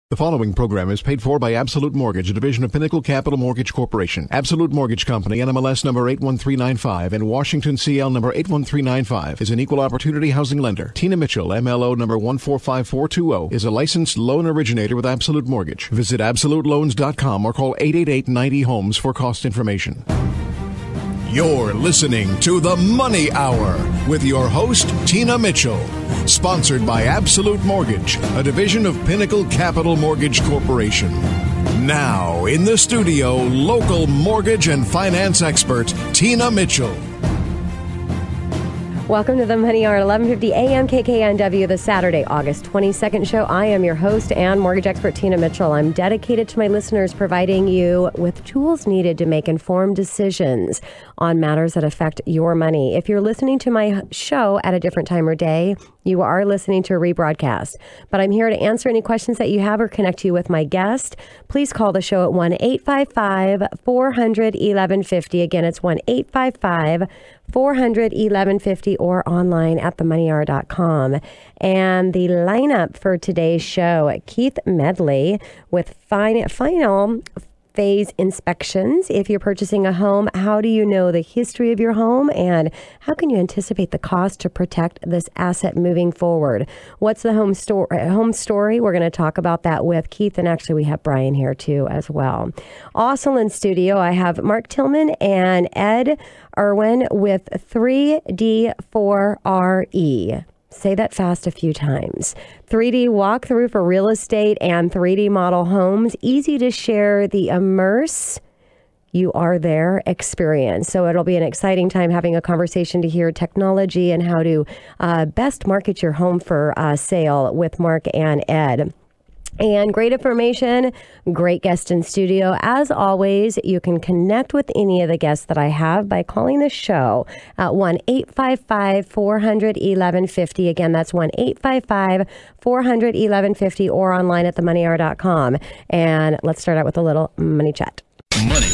The following program is paid for by Absolute Mortgage, a division of Pinnacle Capital Mortgage Corporation. Absolute Mortgage Company, NMLS number 81395 and Washington CL number 81395 is an equal opportunity housing lender. Tina Mitchell, MLO number 145420, is a licensed loan originator with Absolute Mortgage. Visit absoluteloans.com or call 888-90-HOMES for cost information. You're listening to The Money Hour with your host, Tina Mitchell. Sponsored by Absolute Mortgage, a division of Pinnacle Capital Mortgage Corporation. Now, in the studio, local mortgage and finance expert, Tina Mitchell. Welcome to the Money Hour at 11:50 a.m. KKNW, the Saturday, August 22nd show. I am your host and mortgage expert, Tina Mitchell. I'm dedicated to my listeners, providing you with tools needed to make informed decisions on matters that affect your money. If you're listening to my show at a different time or day, you are listening to a rebroadcast. But I'm here to answer any questions that you have or connect you with my guest. Please call the show at 1-855-400-1150. Again, it's 1-855-400-1150 or online at themoneyhour.com. And the lineup for today's show, Keith Medley with final phase inspections. If you're purchasing a home, how do you know the history of your home and how can you anticipate the cost to protect this asset moving forward? What's the home story? We're going to talk about that with Keith, and actually we have Brian here too as well. Also in studio, I have Mark Tillman and Ed Irwin with 3D4RE. Say that fast a few times. 3D walkthrough for real estate and 3D model homes. Easy to share the immerse you are there experience. So it'll be an exciting time having a conversation to hear technology and how to best market your home for sale with Mark and Ed. And great information, great guest in studio. As always, you can connect with any of the guests that I have by calling the show at 1-855-400-1150. Again, that's 1-855-400-1150 or online at themoneyhour.com. And let's start out with a little money chat. Money.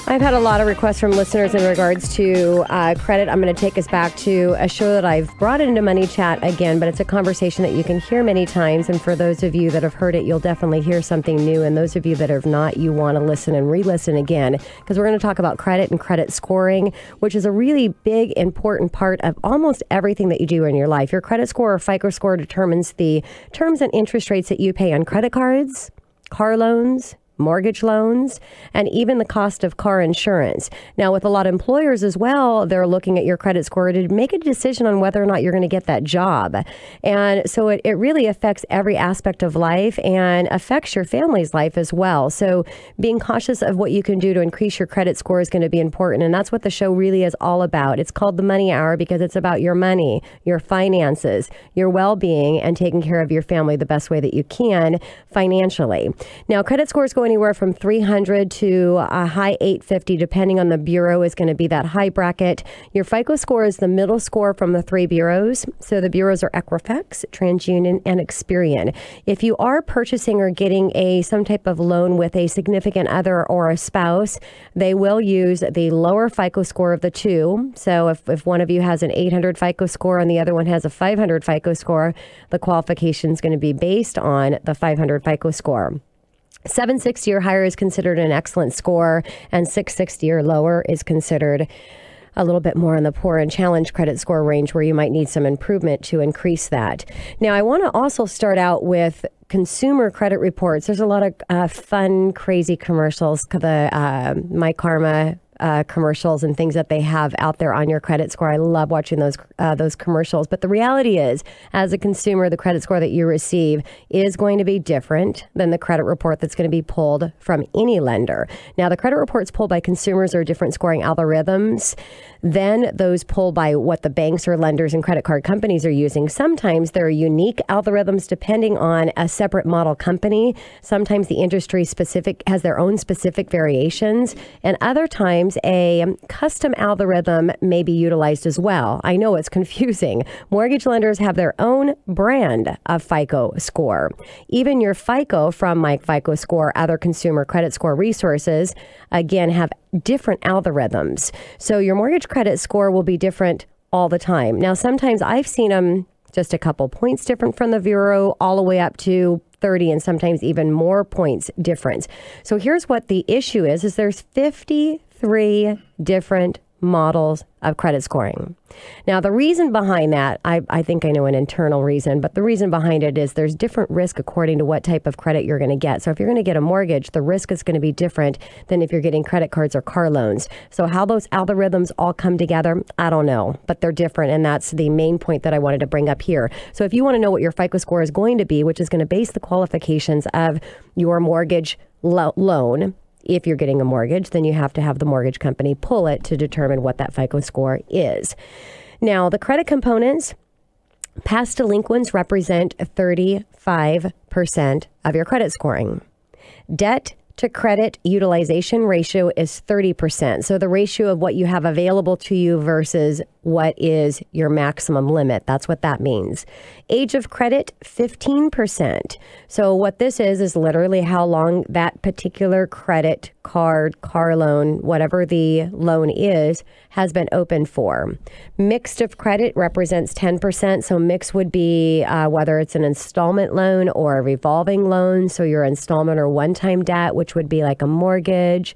I've had a lot of requests from listeners in regards to credit. I'm going to take us back to a show that I've brought into Money Chat again, but it's a conversation that you can hear many times. And for those of you that have heard it, you'll definitely hear something new. And those of you that have not, you want to listen and re-listen again, because we're going to talk about credit and credit scoring, which is a really big, important part of almost everything that you do in your life. Your credit score or FICO score determines the terms and interest rates that you pay on credit cards, car loans, mortgage loans, and even the cost of car insurance. Now, with a lot of employers as well, they're looking at your credit score to make a decision on whether or not you're going to get that job. And so it really affects every aspect of life and affects your family's life as well. So being cautious of what you can do to increase your credit score is going to be important. And that's what the show really is all about. It's called The Money Hour because it's about your money, your finances, your well-being, and taking care of your family the best way that you can financially. Now, credit scores go anywhere from 300 to a high 850, depending on the bureau, is going to be that high bracket. Your FICO score is the middle score from the three bureaus. So the bureaus are Equifax, TransUnion, and Experian. If you are purchasing or getting some type of loan with a significant other or a spouse, they will use the lower FICO score of the two. So if one of you has an 800 FICO score and the other one has a 500 FICO score, the qualification is going to be based on the 500 FICO score. 760 or higher is considered an excellent score, and 660 or lower is considered a little bit more in the poor and challenged credit score range, where you might need some improvement to increase that. Now, I want to also start out with consumer credit reports. There's a lot of fun, crazy commercials, the My Karma commercials and things that they have out there on your credit score. I love watching those commercials. But the reality is, as a consumer, the credit score that you receive is going to be different than the credit report that's going to be pulled from any lender. Now, the credit reports pulled by consumers are different scoring algorithms than those pulled by what the banks or lenders and credit card companies are using. Sometimes there are unique algorithms depending on a separate model company. Sometimes the industry specific has their own specific variations, and other times sometimes a custom algorithm may be utilized as well. I know it's confusing. Mortgage lenders have their own brand of FICO score. Even your FICO from My FICO Score, other consumer credit score resources, again, have different algorithms. So your mortgage credit score will be different all the time. Now, sometimes I've seen them just a couple points different from the bureau, all the way up to 30 and sometimes even more points difference. So here's what the issue is there's 53 different models of credit scoring. Now, the reason behind that, I think I know an internal reason, but the reason behind it is there's different risk according to what type of credit you're going to get. So if you're going to get a mortgage, the risk is going to be different than if you're getting credit cards or car loans. So how those algorithms all come together, I don't know, but they're different. And that's the main point that I wanted to bring up here. So if you want to know what your FICO score is going to be, which is going to base the qualifications of your mortgage loan, if you're getting a mortgage, then you have to have the mortgage company pull it to determine what that FICO score is. Now, the credit components, past delinquents represent 35% of your credit scoring. Debt to credit utilization ratio is 30%. So the ratio of what you have available to you versus what is your maximum limit. That's what that means. Age of credit, 15%. So what this is literally how long that particular credit card, car loan, whatever the loan is, has been open for. Mixed of credit represents 10%. So mix would be whether it's an installment loan or a revolving loan. So your installment or one-time debt, which would be like a mortgage,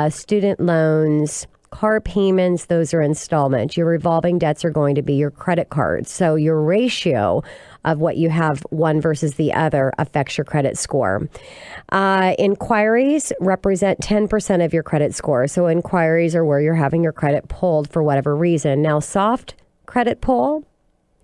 student loans, car payments, those are installments. Your revolving debts are going to be your credit cards. So your ratio of what you have one versus the other affects your credit score. Inquiries represent 10% of your credit score. So inquiries are where you're having your credit pulled for whatever reason. Now, soft credit pull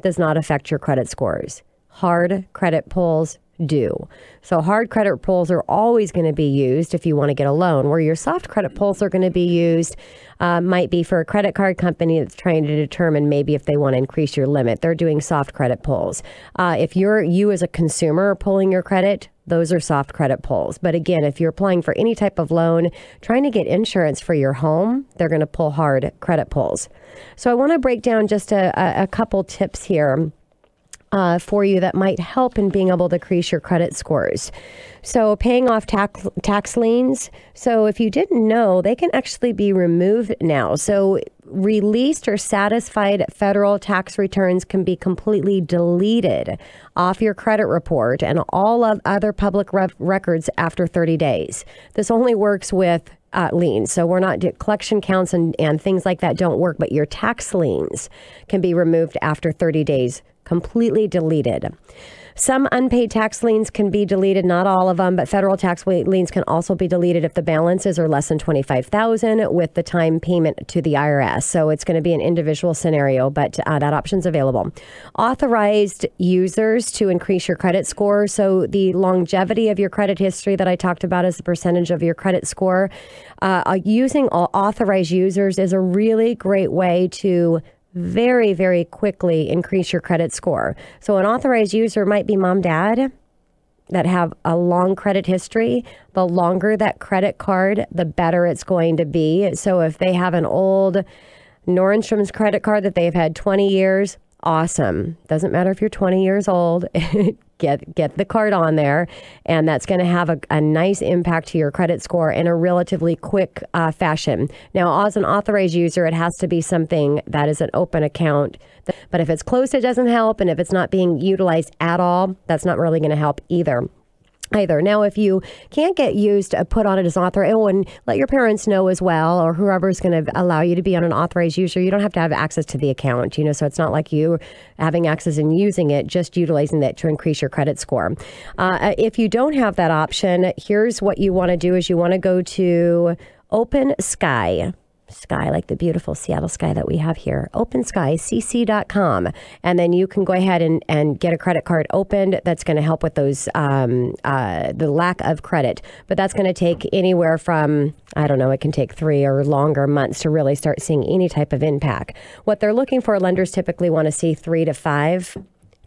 does not affect your credit scores. Hard credit pulls do. So hard credit pulls are always going to be used if you want to get a loan, where your soft credit pulls are going to be used might be for a credit card company that's trying to determine maybe if they want to increase your limit. They're doing soft credit pulls. If you as a consumer are pulling your credit, those are soft credit pulls. But again, if you're applying for any type of loan, trying to get insurance for your home, they're going to pull hard credit pulls. So I want to break down just a couple tips here for you that might help in being able to increase your credit scores. So paying off tax liens. So if you didn't know, they can actually be removed now. So released or satisfied federal tax returns can be completely deleted off your credit report and all of other public records after 30 days. This only works with liens. So we're not collection counts and things like that don't work, but your tax liens can be removed after 30 days, completely deleted. Some unpaid tax liens can be deleted, not all of them, but federal tax liens can also be deleted if the balances are less than $25,000 with the time payment to the IRS. So it's going to be an individual scenario, but that option's available. Authorized users to increase your credit score. So the longevity of your credit history that I talked about as the percentage of your credit score. Using authorized users is a really great way to very, very quickly increase your credit score. So an authorized user might be mom, dad that have a long credit history. The longer that credit card, the better it's going to be. So if they have an old Nordstrom's credit card that they've had 20 years, awesome. Doesn't matter if you're 20 years old. Get the card on there, and that's going to have a nice impact to your credit score in a relatively quick fashion. Now, as an authorized user, it has to be something that is an open account. But if it's closed, it doesn't help. And if it's not being utilized at all, that's not really going to help either. Now, if you can't get used, put on it as authorized, and let your parents know as well, or whoever's going to allow you to be on an authorized user. You don't have to have access to the account, so it's not like you having access and using it, just utilizing that to increase your credit score. If you don't have that option, here's what you want to do is you want to go to Open Sky, like the beautiful Seattle sky that we have here, OpenSkyCC.com. And then you can go ahead and get a credit card opened. That's going to help with those, the lack of credit. But that's going to take anywhere from, it can take 3 or longer months to really start seeing any type of impact. What they're looking for, lenders typically want to see 3 to 5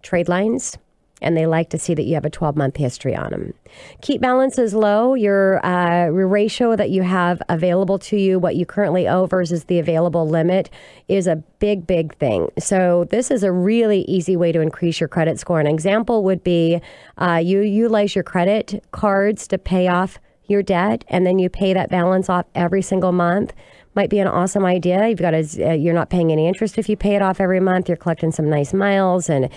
trade lines and they like to see that you have a 12-month history on them. Keep balances low. Your ratio that you have available to you, what you currently owe versus the available limit, is a big, big thing. So this is a really easy way to increase your credit score. An example would be you utilize your credit cards to pay off your debt, and then you pay that balance off every single month. Might be an awesome idea. You're not paying any interest if you pay it off every month. You're collecting some nice miles and,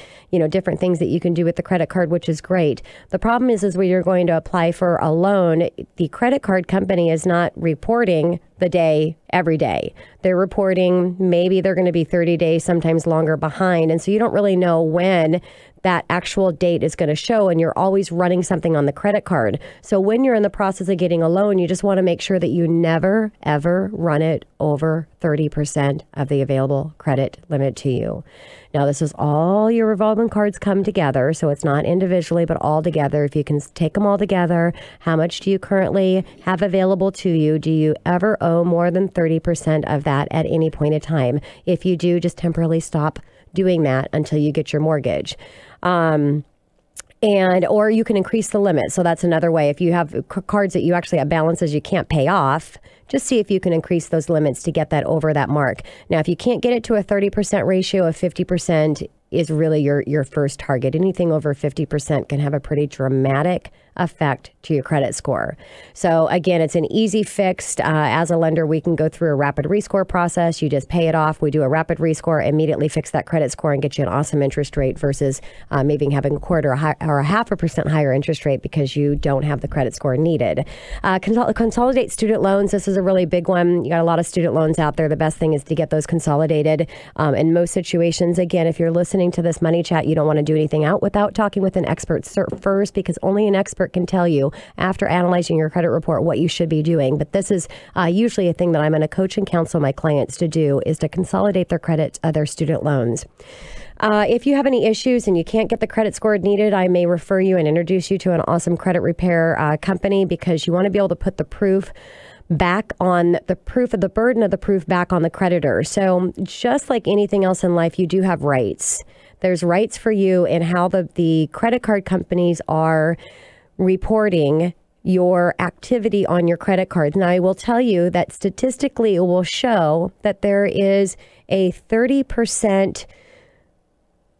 different things that you can do with the credit card, which is great. The problem is when you're going to apply for a loan, the credit card company is not reporting the day every day. They're reporting maybe they're going to be 30 days, sometimes longer behind. And so you don't really know when that actual date is going to show, and you're always running something on the credit card. So when you're in the process of getting a loan, you just want to make sure that you never, ever run it over 30% of the available credit limit to you. Now, this is all your revolving cards come together, so it's not individually, but all together. If you can take them all together, how much do you currently have available to you? Do you ever owe more than 30% of that at any point in time? If you do, just temporarily stop doing that until you get your mortgage. Or you can increase the limit. So that's another way. If you have cards that you actually have balances you can't pay off, just see if you can increase those limits to get that over that mark. Now, if you can't get it to a 30% ratio, of 50% is really your first target. Anything over 50% can have a pretty dramatic effect to your credit score. So again, it's an easy fix. As a lender, we can go through a rapid rescore process. You just pay it off. We do a rapid rescore, immediately fix that credit score and get you an awesome interest rate versus maybe having a quarter or a 0.5% higher interest rate because you don't have the credit score needed. Consolidate student loans. This is a really big one. You got a lot of student loans out there. The best thing is to get those consolidated. In most situations, again, if you're listening to this Money Chat, you don't want to do anything out without talking with an expert first, because only an expert can tell you after analyzing your credit report what you should be doing. But this is usually a thing that I'm going to coach and counsel my clients to do, is to consolidate their credit, their student loans. If you have any issues and you can't get the credit score needed, I may refer you and introduce you to an awesome credit repair company, because you want to be able to put the proof back on the burden of the proof back on the creditor. So just like anything else in life, you do have rights. There's rights for you in how the credit card companies are reporting your activity on your credit cards. Now, I will tell you that statistically it will show that there is a 30%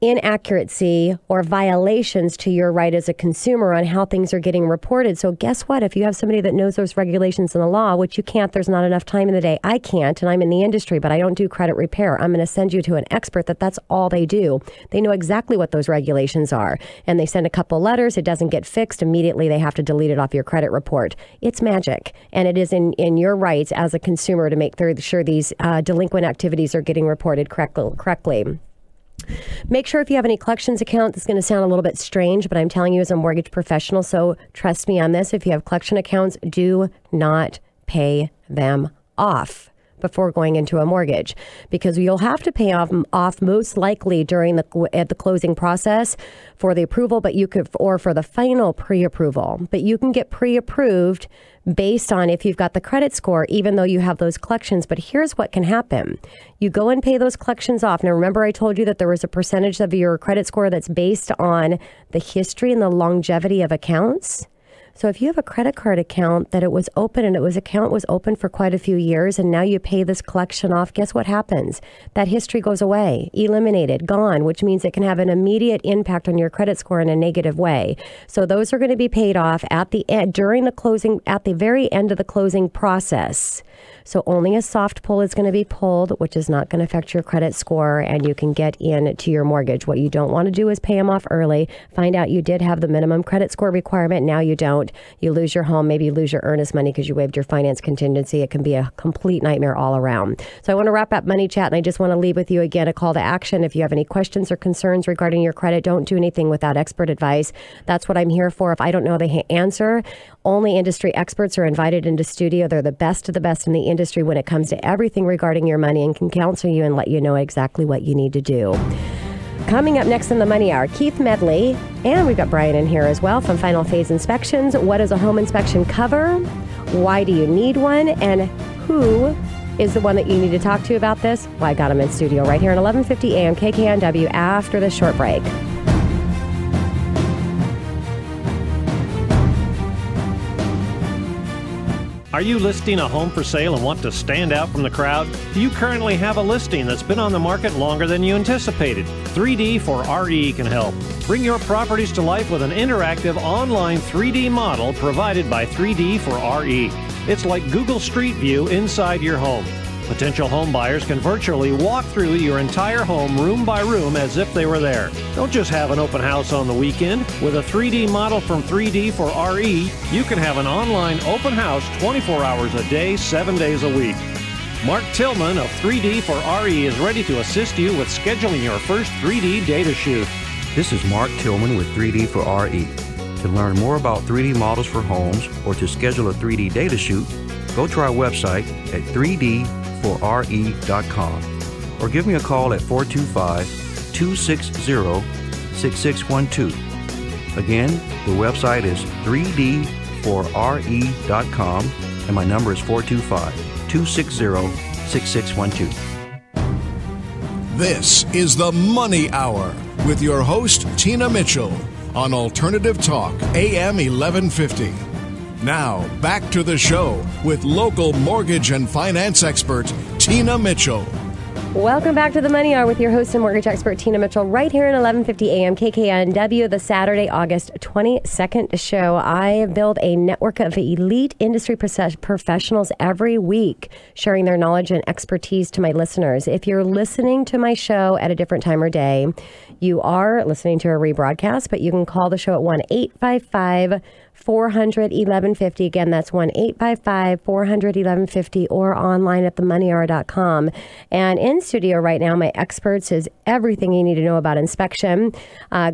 inaccuracy or violations to your right as a consumer on how things are getting reported. So guess what? If you have somebody that knows those regulations and the law, which you can't, there's not enough time in the day. I can't, and I'm in the industry, but I don't do credit repair. I'm going to send you to an expert that's all they do. They know exactly what those regulations are, and they send a couple letters. It doesn't get fixed immediately. They have to delete it off your credit report. It's magic, and it is in your rights as a consumer to make sure these delinquent activities are getting reported correctly. Make sure if you have any collections account, this is going to sound a little bit strange, but I'm telling you as a mortgage professional, so trust me on this. If you have collection accounts, do not pay them off before going into a mortgage, because you'll have to pay off most likely during at the closing process for the approval, but you could, or for the final pre-approval, but you can get pre-approved based on if you've got the credit score, even though you have those collections. But here's what can happen. You go and pay those collections off. Now, remember I told you that there was a percentage of your credit score that's based on the history and the longevity of accounts. So if you have a credit card account that it was open and account was open for quite a few years, and now you pay this collection off, guess what happens? That history goes away, eliminated, gone, which means it can have an immediate impact on your credit score in a negative way. So those are going to be paid off at the end, during the closing, at the very end of the closing process. So only a soft pull is going to be pulled, which is not going to affect your credit score, and you can get into your mortgage. What you don't want to do is pay them off early. Find out you did have the minimum credit score requirement. Now you don't. You lose your home. Maybe you lose your earnest money because you waived your finance contingency. It can be a complete nightmare all around. So I want to wrap up Money Chat, and I just want to leave with you again a call to action. If you have any questions or concerns regarding your credit, don't do anything without expert advice. That's what I'm here for. If I don't know the answer, only industry experts are invited into studio. They're the best of the best in the industry when it comes to everything regarding your money, and can counsel you and let you know exactly what you need to do. Coming up next in the Money Hour, Keith Medley, and we've got Brian in here as well from Final Phase Inspections. What does a home inspection cover? Why do you need one? And who is the one that you need to talk to about this? Well, I got him in studio right here at 1150 AM KKNW after this short break. Are you listing a home for sale and want to stand out from the crowd? Do you currently have a listing that's been on the market longer than you anticipated? 3D4RE can help. Bring your properties to life with an interactive online 3D model provided by 3D4RE. It's like Google Street View inside your home. Potential home buyers can virtually walk through your entire home room by room as if they were there. Don't just have an open house on the weekend. With a 3D model from 3D4RE, you can have an online open house 24 hours a day, 7 days a week. Mark Tillman of 3D4RE is ready to assist you with scheduling your first 3D data shoot. This is Mark Tillman with 3D4RE. To learn more about 3D models for homes or to schedule a 3D data shoot, go to our website at 3D4RE.com or give me a call at 425-260-6612. Again, the website is 3D4RE.com and my number is 425-260-6612. This is the Money Hour with your host, Tina Mitchell, on Alternative Talk, AM 1150. Now, back to the show with local mortgage and finance expert, Tina Mitchell. Welcome back to the Money Hour with your host and mortgage expert, Tina Mitchell, right here at 1150 AM KKNW, the Saturday, August 22nd show. I build a network of elite industry professionals every week, sharing their knowledge and expertise to my listeners. If you're listening to my show at a different time or day, you are listening to a rebroadcast, but you can call the show at 1-855-400-1150. Again, that's 1-855-400-1150 or online at themoneyhour.com. And in studio right now, my experts is everything you need to know about inspection.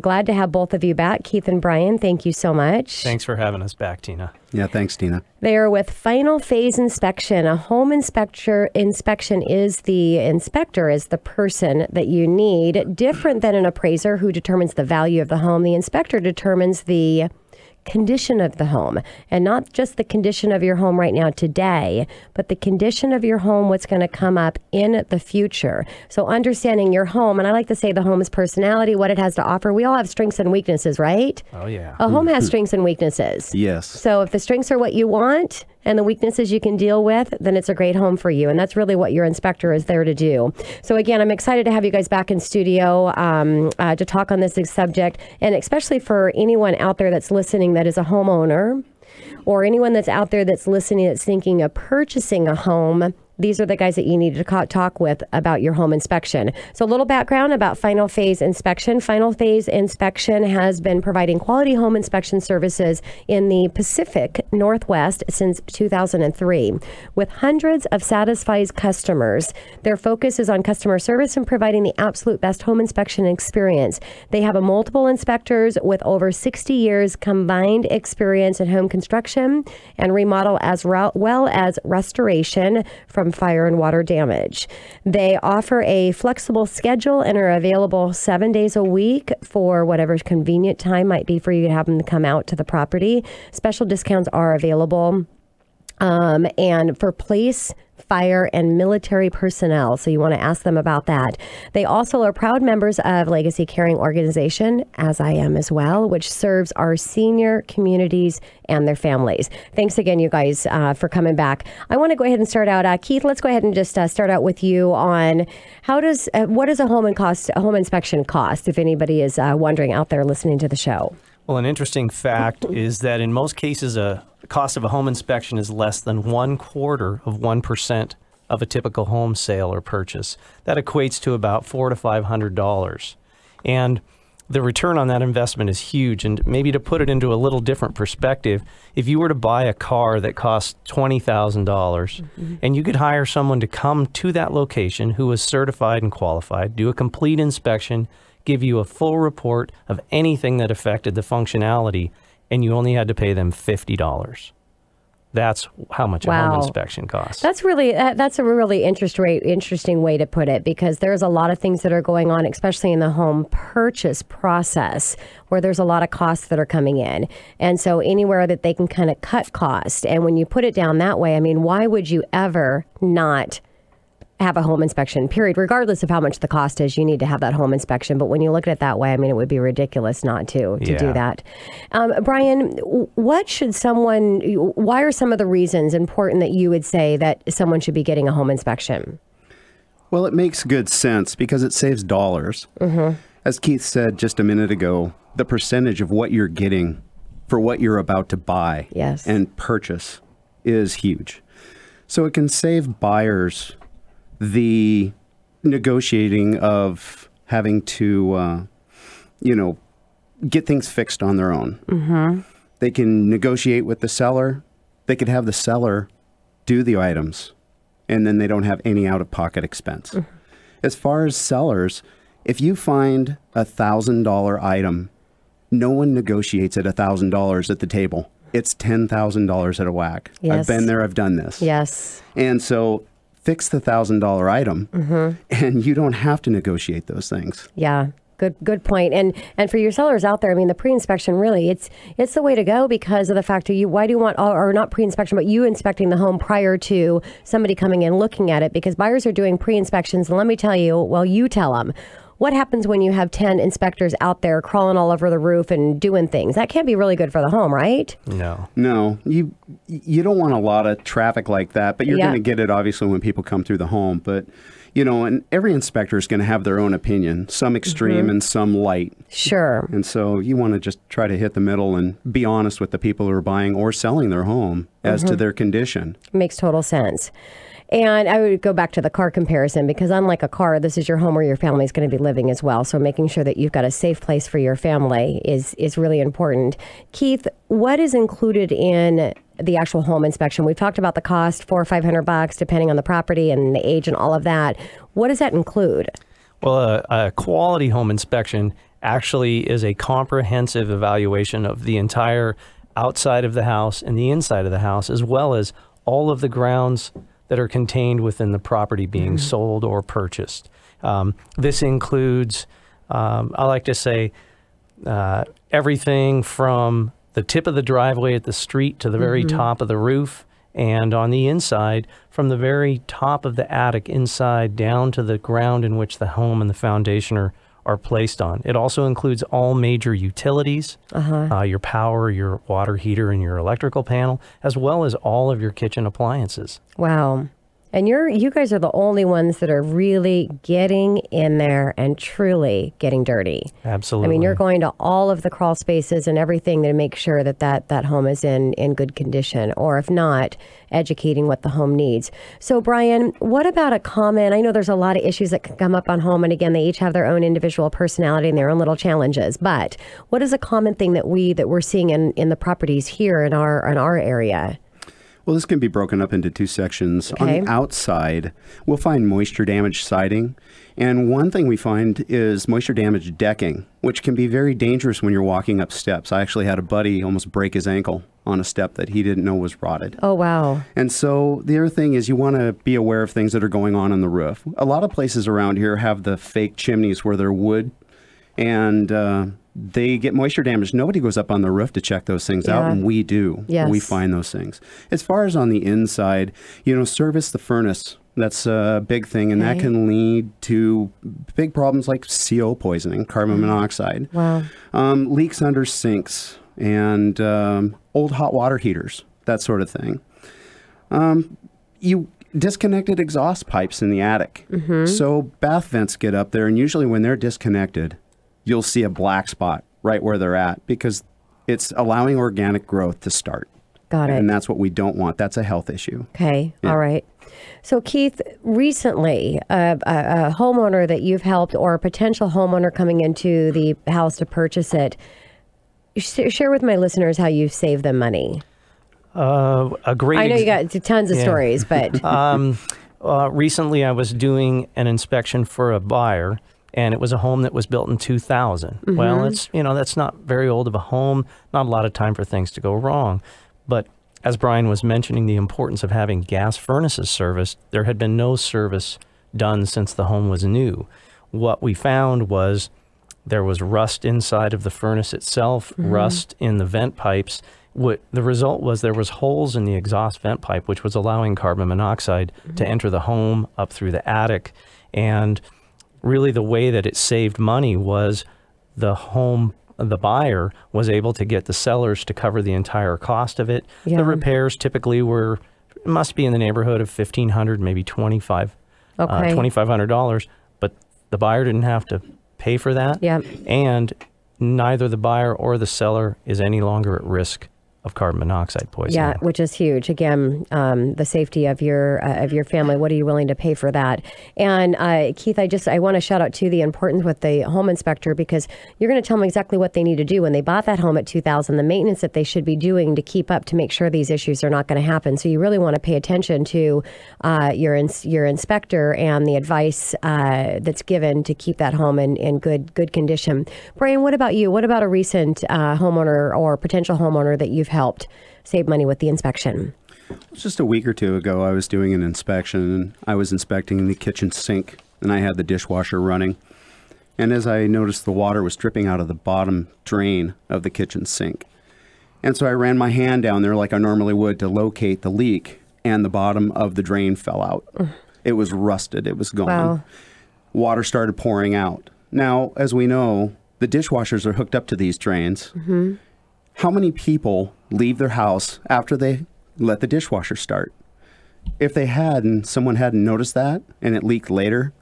Glad to have both of you back. Keith and Brian, thank you so much. Thanks for having us back, Tina. Yeah, thanks, Tina. They are with Final Phase Inspection. A home inspection is the inspector, is the person that you need. Different than an appraiser who determines the value of the home, the inspector determines the condition of the home, and not just the condition of your home right now today, but the condition of your home, what's going to come up in the future. So understanding your home, and I like to say the home's personality, what it has to offer. We all have strengths and weaknesses, right? Oh, yeah. A home has strengths and weaknesses. Yes. So if the strengths are what you want and the weaknesses you can deal with, then it's a great home for you. And that's really what your inspector is there to do. So again, I'm excited to have you guys back in studio to talk on this subject, and especially for anyone out there that's listening that is a homeowner, or anyone that's out there that's listening that's thinking of purchasing a home. These are the guys that you need to talk with about your home inspection. So a little background about Final Phase Inspection. Final Phase Inspection has been providing quality home inspection services in the Pacific Northwest since 2003. With hundreds of satisfied customers, their focus is on customer service and providing the absolute best home inspection experience. They have multiple inspectors with over 60 years combined experience in home construction and remodel, as well as restoration from fire and water damage. They offer a flexible schedule and are available 7 days a week for whatever convenient time might be for you to have them come out to the property. Special discounts are available. And for police, fire, and military personnel. So you want to ask them about that. They also are proud members of Legacy Caring Organization, as I am as well, which serves our senior communities and their families. Thanks again, you guys, for coming back. I want to go ahead and start out. Keith, let's go ahead and just start out with you on what does a home inspection cost, if anybody is wondering out there listening to the show. Well, an interesting fact is that in most cases, the cost of a home inspection is less than 0.25% of a typical home sale or purchase. That equates to about $400 to $500. And the return on that investment is huge. And maybe to put it into a little different perspective, if you were to buy a car that costs $20,000 and you could hire someone to come to that location who is certified and qualified, do a complete inspection, give you a full report of anything that affected the functionality, and you only had to pay them $50. That's how much a home inspection costs. That's a really interesting way to put it, because there's a lot of things that are going on, especially in the home purchase process, where there's a lot of costs that are coming in. And so anywhere that they can kind of cut cost, and when you put it down that way, I mean, why would you ever not have a home inspection, period. Regardless of how much the cost is, you need to have that home inspection. But when you look at it that way, I mean, it would be ridiculous not to do that. Brian, why are some of the reasons important that you would say that someone should be getting a home inspection? Well, it makes good sense because it saves dollars. As Keith said just a minute ago, the percentage of what you're getting for what you're about to buy and purchase is huge. So it can save buyers the negotiating of having to, get things fixed on their own. They can negotiate with the seller. They could have the seller do the items, and then they don't have any out-of-pocket expense. As far as sellers, if you find a $1,000 item, no one negotiates at $1,000 at the table. It's $10,000 at a whack. I've been there. I've done this. And so fix the $1,000 item, and you don't have to negotiate those things. Good point. And for your sellers out there, I mean, the pre-inspection really, it's the way to go because of the fact that why do you want, or not pre-inspection, but you inspecting the home prior to somebody coming in looking at it, because buyers are doing pre-inspections. And let me tell you, well, you tell them. What happens when you have 10 inspectors out there crawling all over the roof and doing things? That can't be really good for the home, right? No, you don't want a lot of traffic like that, but you're going to get it obviously when people come through the home. But, and every inspector is going to have their own opinion, some extreme and some light. Sure. And so you want to just try to hit the middle and be honest with the people who are buying or selling their home as to their condition. Makes total sense. And I would go back to the car comparison because unlike a car, this is your home where your family is going to be living as well. So making sure that you've got a safe place for your family is really important. Keith, what is included in the actual home inspection? We've talked about the cost, $400 or $500, depending on the property and the age and all of that. What does that include? Well, a quality home inspection actually is a comprehensive evaluation of the entire outside of the house and the inside of the house, as well as all of the grounds that are contained within the property being sold or purchased. This includes, I like to say, everything from the tip of the driveway at the street to the very top of the roof, and on the inside, from the very top of the attic inside down to the ground in which the home and the foundation are placed on. It also includes all major utilities, your power, your water heater, and your electrical panel, as well as all of your kitchen appliances. Wow. And you guys are the only ones that are really getting in there and truly getting dirty. Absolutely. I mean, you're going to all of the crawl spaces and everything to make sure that home is in good condition, or if not, educating what the home needs. So, Brian, what about a common, I know there's a lot of issues that can come up on home, and again, they each have their own individual personality and their own little challenges, but what is a common thing that we're seeing in the properties here in our area? Well, this can be broken up into two sections. Okay. On the outside, we'll find moisture damaged siding. And one thing we find is moisture damaged decking, which can be very dangerous when you're walking up steps. I actually had a buddy almost break his ankle on a step that he didn't know was rotted. Oh, wow. And so the other thing is you want to be aware of things that are going on the roof. A lot of places around here have the fake chimneys where they're wood, and they get moisture damage. Nobody goes up on the roof to check those things out, and we do. Yes. We find those things. As far as on the inside, service the furnace. That's a big thing, and that can lead to big problems like CO poisoning, carbon monoxide. Wow. Leaks under sinks, and old hot water heaters, that sort of thing. You disconnected exhaust pipes in the attic. So bath vents get up there, and usually when they're disconnected, you'll see a black spot right where they're at because it's allowing organic growth to start. Got it. And that's what we don't want. That's a health issue. Okay. Yeah. All right. So, Keith, recently, a homeowner that you've helped or a potential homeowner coming into the house to purchase it, share with my listeners how you save them money. A great. I know you got tons of stories, but recently I was doing an inspection for a buyer, and it was a home that was built in 2000. Well, it's that's not very old of a home. Not a lot of time for things to go wrong, but as Brian was mentioning, the importance of having gas furnaces serviced, there had been no service done since the home was new. What we found was there was rust inside of the furnace itself, rust in the vent pipes, what the result was, there was holes in the exhaust vent pipe, which was allowing carbon monoxide to enter the home up through the attic. And really the way that it saved money was the buyer was able to get the sellers to cover the entire cost of it. The repairs typically must be in the neighborhood of $1,500, maybe $2,500, but the buyer didn't have to pay for that. And neither the buyer or the seller is any longer at risk of carbon monoxide poisoning. Which is huge. Again, the safety of your family. What are you willing to pay for that? And Keith, I want to shout out to the importance with the home inspector, because you're going to tell them exactly what they need to do when they bought that home at $2,000, the maintenance that they should be doing to keep up to make sure these issues are not going to happen. So you really want to pay attention to your inspector and the advice that's given to keep that home in good condition. Brian, what about you? What about a recent homeowner or potential homeowner that you've helped save money with the inspection? Just a week or two ago, I was doing an inspection, and I was inspecting the kitchen sink, and I had the dishwasher running. And as I noticed, the water was dripping out of the bottom drain of the kitchen sink. And so I ran my hand down there like I normally would to locate the leak, and the bottom of the drain fell out. It was rusted. It was gone. Wow. Water started pouring out. Now, as we know, the dishwashers are hooked up to these drains. How many people leave their house after they let the dishwasher start? If they had and someone hadn't noticed that and it leaked later,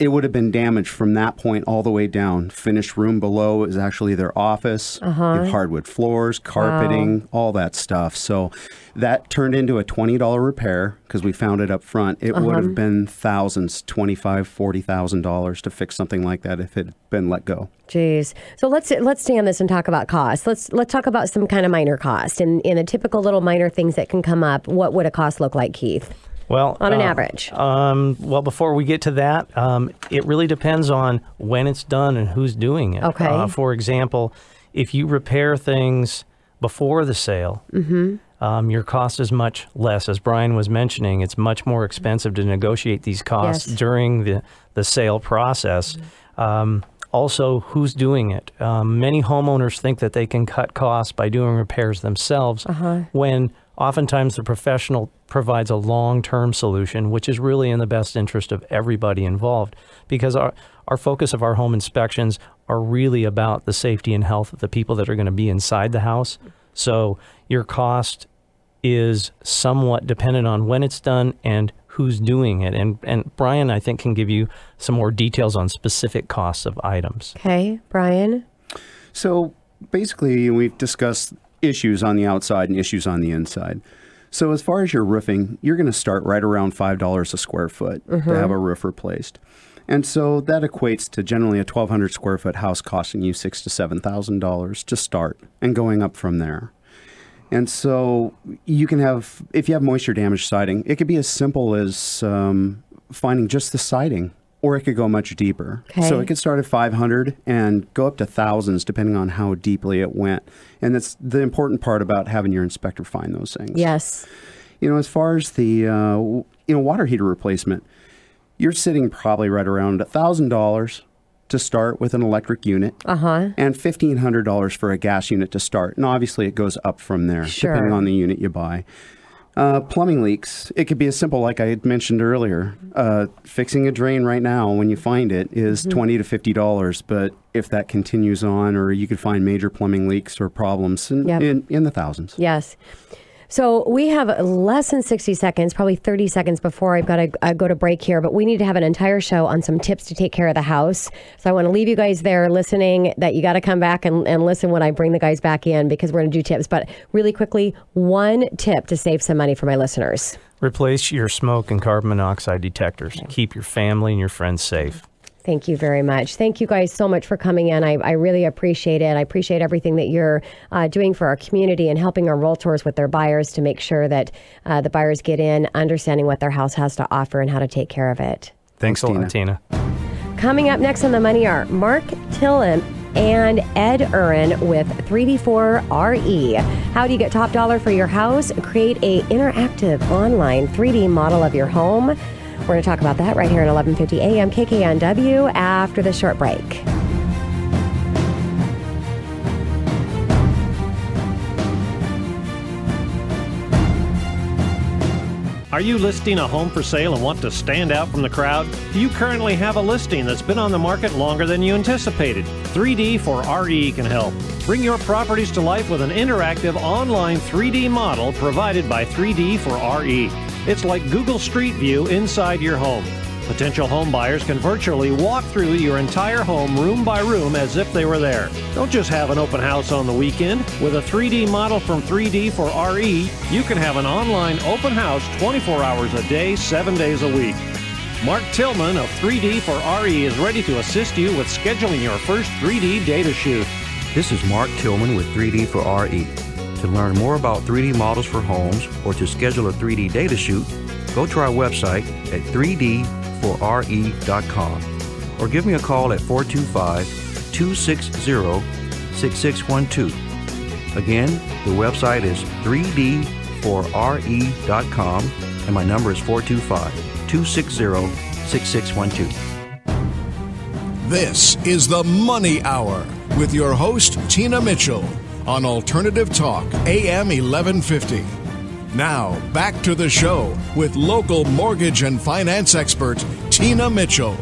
it would have been damaged from that point all the way down. Finished room below is actually their office, hardwood floors, carpeting, all that stuff. So that turned into a $20 repair because we found it up front. It would have been thousands, $25,000, $40,000 to fix something like that if it had been let go. Jeez. So let's stay on this and talk about costs. Let's talk about some kind of minor cost. In the typical little minor things that can come up, what would a cost look like, Keith? Well, on an average. Well, before we get to that, it really depends on when it's done and who's doing it. Okay. For example, if you repair things before the sale, your cost is much less. As Brian was mentioning, it's much more expensive to negotiate these costs during the sale process. Also, who's doing it? Many homeowners think that they can cut costs by doing repairs themselves when oftentimes the professional provides a long-term solution, which is really in the best interest of everybody involved, because our focus of our home inspections are really about the safety and health of the people that are going to be inside the house. So your cost is somewhat dependent on when it's done and who's doing it. And Brian, I think, can give you some more details on specific costs of items. Okay, Brian? So basically, we've discussed issues on the outside and issues on the inside. So as far as your roofing, you're going to start right around $5 a square foot to have a roof replaced. And so that equates to generally a 1,200 square foot house costing you $6,000 to $7,000 to start and going up from there. And so you can have, if you have moisture damage siding, it could be as simple as finding just the siding, or it could go much deeper. Okay. So it could start at 500 and go up to thousands depending on how deeply it went. And that's the important part about having your inspector find those things. Yes. As far as the water heater replacement, you're sitting probably right around $1,000 to start with an electric unit, and $1,500 for a gas unit to start. And obviously it goes up from there, depending on the unit you buy. Plumbing leaks, it could be as simple like I had mentioned earlier. Fixing a drain right now when you find it is $20 to $50, but if that continues on, or you could find major plumbing leaks or problems in the thousands. Yes. So we have less than 60 seconds, probably 30 seconds before I've got to go to break here, but we need to have an entire show on some tips to take care of the house. So I want to leave you guys there listening, that you got to come back and listen when I bring the guys back in, because we're going to do tips. But really quickly, one tip to save some money for my listeners. Replace your smoke and carbon monoxide detectors. Okay. Keep your family and your friends safe. Thank you very much. Thank you guys so much for coming in. I really appreciate it. I appreciate everything that you're doing for our community and helping our realtors with their buyers to make sure that the buyers get in, understanding what their house has to offer and how to take care of it. Thanks a lot, Tina. Coming up next on The Money are Mark Tillum and Ed Urin with 3D4RE. How do you get top dollar for your house? Create a interactive online 3D model of your home. We're going to talk about that right here at 1150 AM KKNW after the short break. Are you listing a home for sale and want to stand out from the crowd? Do you currently have a listing that's been on the market longer than you anticipated? 3D4RE can help. Bring your properties to life with an interactive online 3D model provided by 3D4RE. It's like Google Street View inside your home. Potential home buyers can virtually walk through your entire home room by room as if they were there. Don't just have an open house on the weekend. With a 3D model from 3D4RE, you can have an online open house 24 hours a day, 7 days a week. Mark Tillman of 3D4RE is ready to assist you with scheduling your first 3D data shoot. This is Mark Tillman with 3D4RE. To learn more about 3D models for homes or to schedule a 3D data shoot, go to our website at 3D4RE.com or give me a call at 425-260-6612. Again, the website is 3D4RE.com and my number is 425-260-6612. This is the Money Hour with your host, Tina Mitchell, on Alternative Talk, AM 1150. Now, back to the show with local mortgage and finance expert, Tina Mitchell.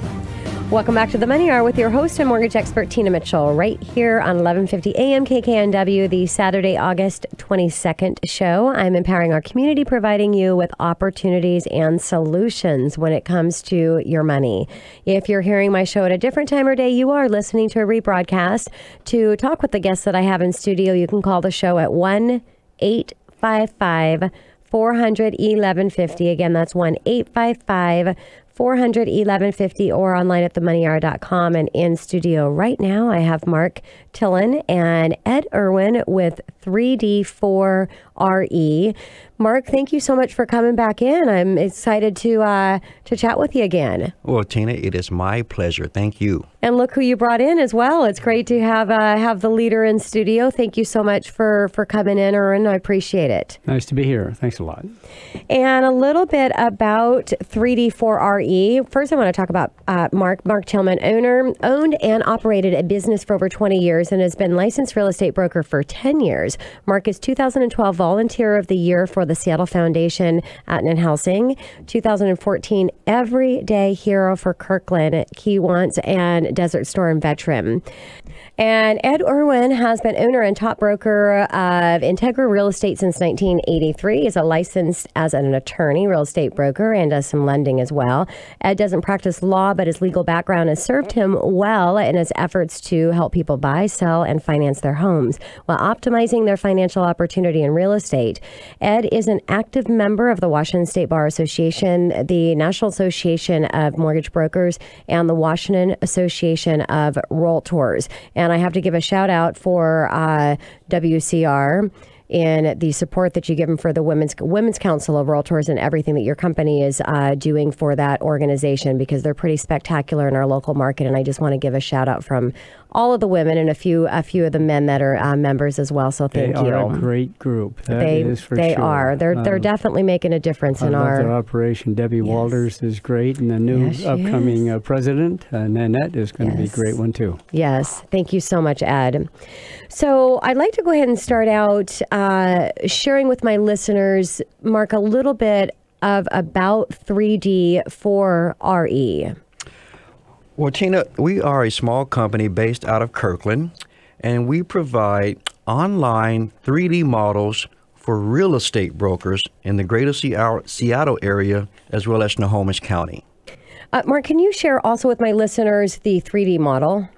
Welcome back to the Money Hour with your host and mortgage expert, Tina Mitchell, right here on 1150 AM KKNW, the Saturday, August 22nd show. I'm empowering our community, providing you with opportunities and solutions when it comes to your money. If you're hearing my show at a different time or day, you are listening to a rebroadcast. To talk with the guests that I have in studio, you can call the show at 1-855-400-1150. Again, that's 1-855-400-1150 or online at themoneyhour.com. And in studio right now, I have Mark Tillman and Ed Irwin with 3D4RE. Mark, thank you so much for coming back in. I'm excited to chat with you again. Well, Tina, it is my pleasure. Thank you. And look who you brought in as well. It's great to have the leader in studio. Thank you so much for coming in, Irwin. I appreciate it. Nice to be here. Thanks a lot. And a little bit about 3D4RE. First, I want to talk about Mark Tillman, owned and operated a business for over 20 years and has been licensed real estate broker for 10 years. Mark is 2012 Volunteer of the Year for the Seattle Foundation in Helsing, 2014 Everyday Hero for Kirkland, Kiwant, and Desert Storm veteran. And Ed Irwin has been owner and top broker of Integra Real Estate since 1983. He's licensed as an attorney, real estate broker, and does some lending as well. Ed doesn't practice law, but his legal background has served him well in his efforts to help people buy, sell, and finance their homes while optimizing their financial opportunity in real estate. Ed is an active member of the Washington State Bar Association, the National Association of Mortgage Brokers, and the Washington Association of Realtors. And I have to give a shout out for WCR in the support that you give them for the Women's Council of Realtors and everything that your company is doing for that organization, because they're pretty spectacular in our local market. And I just want to give a shout out from all of the women and a few of the men that are members as well. So thank you. They are a great group. That is for they sure. are. They're definitely making a difference in our their operation. Debbie Walters is great, and the new upcoming president, Nanette, is going to be a great one too. Yes. Thank you so much, Ed. So I'd like to go ahead and start out sharing with my listeners, Mark, a little bit about 3D4RE. Well, Tina, we are a small company based out of Kirkland, and we provide online 3D models for real estate brokers in the greater Seattle area, as well as Snohomish County. Mark, can you share also with my listeners the 3D model?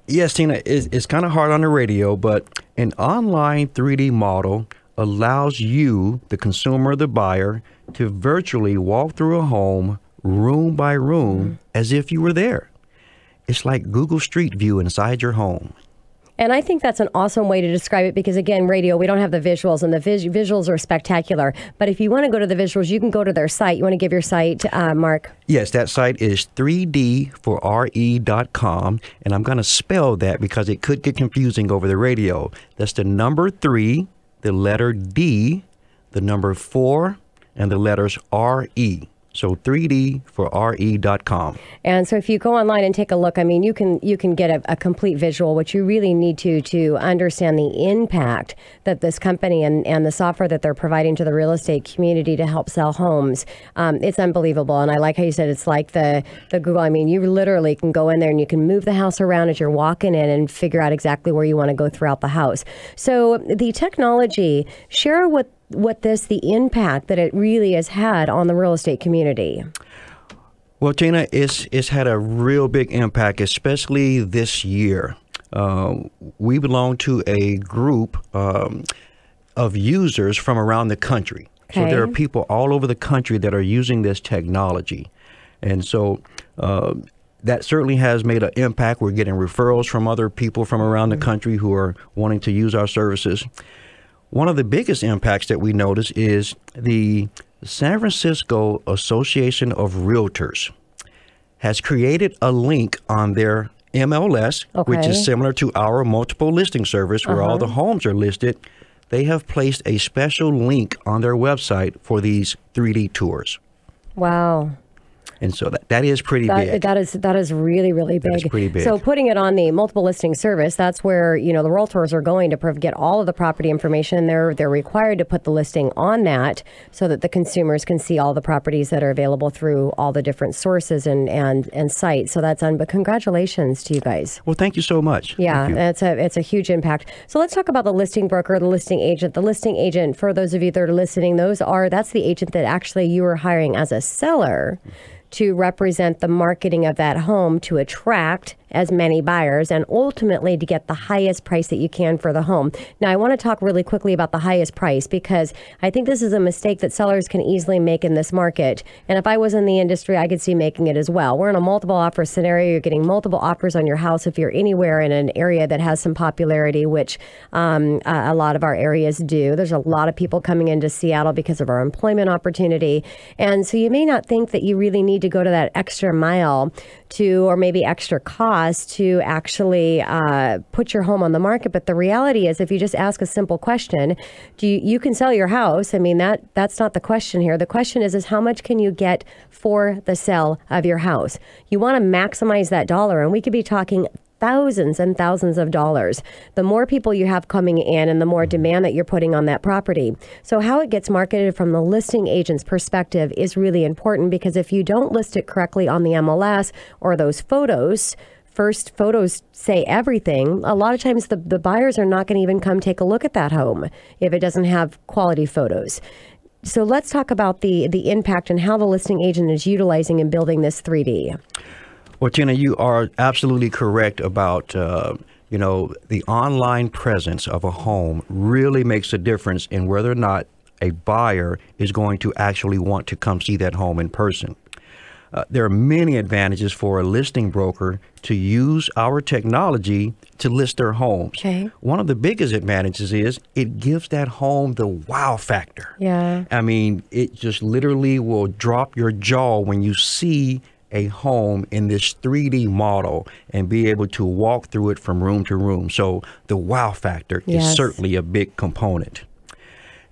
Yes, Tina, it's kind of hard on the radio, but an online 3D model allows you, the consumer, the buyer, to virtually walk through a home room by room as if you were there. It's like Google Street View inside your home. And I think that's an awesome way to describe it because, again, radio, we don't have the visuals, and the visuals are spectacular. But if you want to go to the visuals, you can go to their site. You want to give your site, Mark? Yes, that site is 3D4RE.com, and I'm going to spell that because it could get confusing over the radio. That's the number 3, the letter D, the number 4, and the letters RE. So 3D4RE.com. And so if you go online and take a look, I mean, you can get a complete visual. What you really need to understand the impact that this company and the software that they're providing to the real estate community to help sell homes, it's unbelievable. And I like how you said it's like the Google. I mean, you literally can go in there and you can move the house around as you're walking in and figure out exactly where you want to go throughout the house. So the technology, share the impact that it really has had on the real estate community. Well, Tina, it's had a real big impact, especially this year. We belong to a group of users from around the country. Okay. So there are people all over the country that are using this technology. And so that certainly has made an impact. We're getting referrals from other people from around the country who are wanting to use our services. One of the biggest impacts that we notice is the San Francisco Association of Realtors has created a link on their MLS, which is similar to our multiple listing service where all the homes are listed. They have placed a special link on their website for these 3D tours. Wow. And so that is pretty big. That is really, really big. That's pretty big. So putting it on the multiple listing service, that's where, the realtors are going to get all of the property information. They're required to put the listing on that so that the consumers can see all the properties that are available through all the different sources and sites. So that's but congratulations to you guys. Well, thank you so much. Yeah, it's a huge impact. So let's talk about the listing broker, the listing agent. The listing agent, for those of you that are listening, that's the agent that actually you are hiring as a seller to represent the marketing of that home to attract as many buyers and ultimately to get the highest price that you can for the home. Now, I want to talk really quickly about the highest price because I think this is a mistake that sellers can easily make in this market. And if I was in the industry, I could see making it as well. We're in a multiple offer scenario. You're getting multiple offers on your house if you're anywhere in an area that has some popularity, which a lot of our areas do. There's a lot of people coming into Seattle because of our employment opportunity. And so you may not think that you really need to go to that extra mile or maybe extra cost to actually put your home on the market. But the reality is, if you just ask a simple question, you can sell your house. I mean, that's not the question here. The question is how much can you get for the sale of your house? You want to maximize that dollar, and we could be talking thousands and thousands of dollars. The more people you have coming in and the more demand that you're putting on that property. So how it gets marketed from the listing agent's perspective is really important, because if you don't list it correctly on the MLS or those photos, first photos say everything. A lot of times the buyers are not going to even come take a look at that home if it doesn't have quality photos. So let's talk about the impact and how the listing agent is utilizing and building this 3D. Well, Tina, you are absolutely correct about, the online presence of a home really makes a difference in whether or not a buyer is going to actually want to come see that home in person. There are many advantages for a listing broker to use our technology to list their homes. Okay. One of the biggest advantages is it gives that home the wow factor. Yeah. I mean, it just literally will drop your jaw when you see a home in this 3D model and be able to walk through it from room to room. So the wow factor is certainly a big component.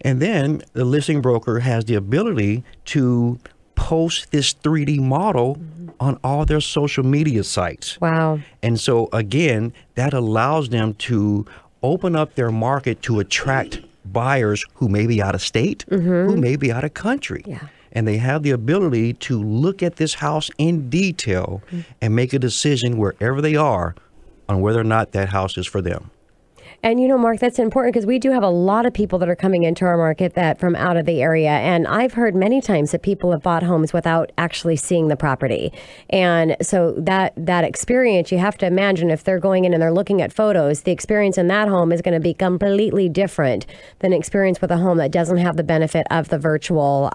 And then the listing broker has the ability to post this 3D model on all their social media sites. Wow. And so again, that allows them to open up their market to attract buyers who may be out of state, who may be out of country. Yeah. And they have the ability to look at this house in detail and make a decision wherever they are on whether or not that house is for them. And Mark, that's important because we do have a lot of people that are coming into our market that from out of the area. And I've heard many times that people have bought homes without actually seeing the property. And so that experience, you have to imagine if they're going in and they're looking at photos, the experience in that home is going to be completely different than an experience with a home that doesn't have the benefit of the virtual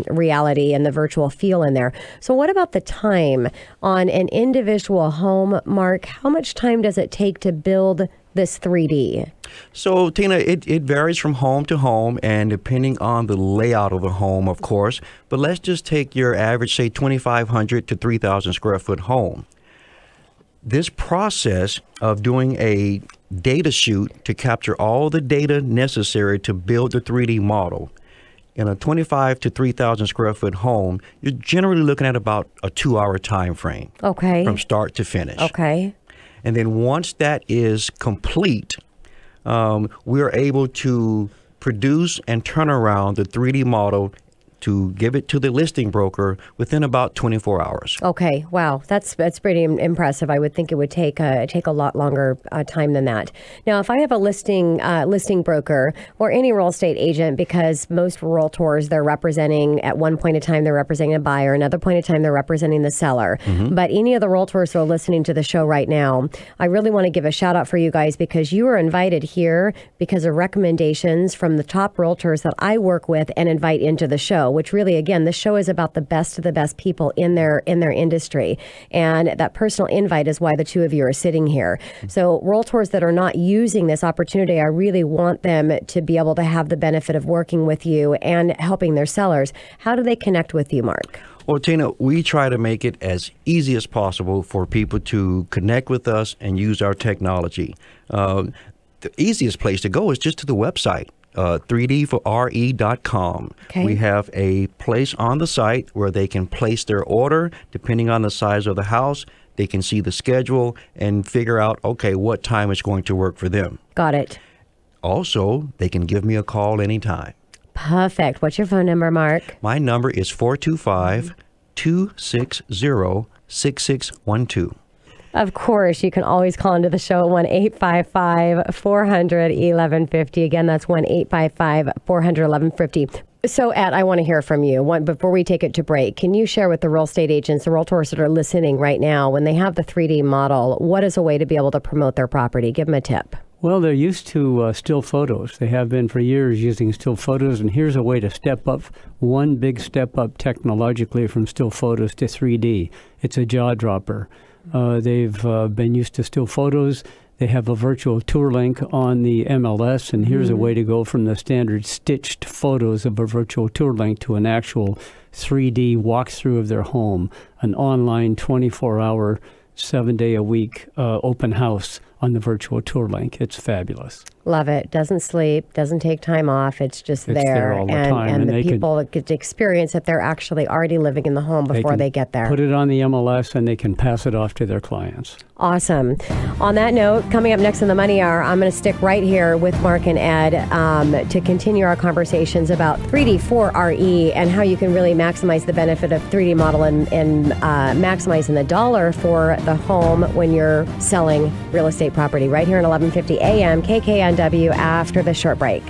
reality and the virtual feel in there. So what about the time on an individual home, Mark? How much time does it take to build this 3D? So, Tina, it varies from home to home and depending on the layout of the home, of course. But let's just take your average, say, 2,500 to 3,000 square foot home. This process of doing a data shoot to capture all the data necessary to build the 3D model in a 25 to 3,000 square foot home, you're generally looking at about a 2-hour time frame. Okay. From start to finish. Okay. And then once that is complete, we're able to produce and turn around the 3D model to give it to the listing broker within about 24 hours. Okay, wow, that's pretty impressive. I would think it would take a lot longer time than that. Now, if I have a listing broker or any real estate agent, because most realtors, they're representing, at one point in time they're representing a buyer, another point in time they're representing the seller. Mm-hmm. But any of the realtors who are listening to the show right now, I really want to give a shout out for you guys, because you are invited here because of recommendations from the top realtors that I work with and invite into the show. Which really, again, the show is about the best of the best people in their industry. And that personal invite is why the two of you are sitting here. So realtors that are not using this opportunity, I really want them to be able to have the benefit of working with you and helping their sellers. How do they connect with you, Mark? Well, Tina, we try to make it as easy as possible for people to connect with us and use our technology. The easiest place to go is just to the website. 3D4RE.com. Okay. We have a place on the site where they can place their order depending on the size of the house. They can see the schedule and figure out, okay, what time is going to work for them. Got it. Also, they can give me a call anytime. Perfect. What's your phone number, Mark? My number is 425-260-6612. Of course, you can always call into the show at 1-855-400-1150. Again, that's 1-855-400-1150. So, Ed, I want to hear from you. Before we take it to break, can you share with the real estate agents, the realtors that are listening right now, when they have the 3D model, what is a way to be able to promote their property? Give them a tip. Well, they're used to still photos. They have been for years using still photos, and here's a way to step up, one big step up technologically from still photos to 3D. It's a jaw dropper. They've been used to still photos. They have a virtual tour link on the MLS, and here's a way to go from the standard stitched photos of a virtual tour link to an actual 3D walkthrough of their home, an online 24-hour, 7-day-a-week open house on the virtual tour link. It's fabulous. Love it. Doesn't sleep, doesn't take time off. It's just there. All the time. And the people get to experience that they're actually already living in the home before they get there. Put it on the MLS and they can pass it off to their clients. Awesome. On that note, coming up next in the Money Hour, I'm going to stick right here with Mark and Ed to continue our conversations about 3D4RE and how you can really maximize the benefit of 3D model and maximizing the dollar for the home when you're selling real estate property right here at 1150 AM KKNW after the short break.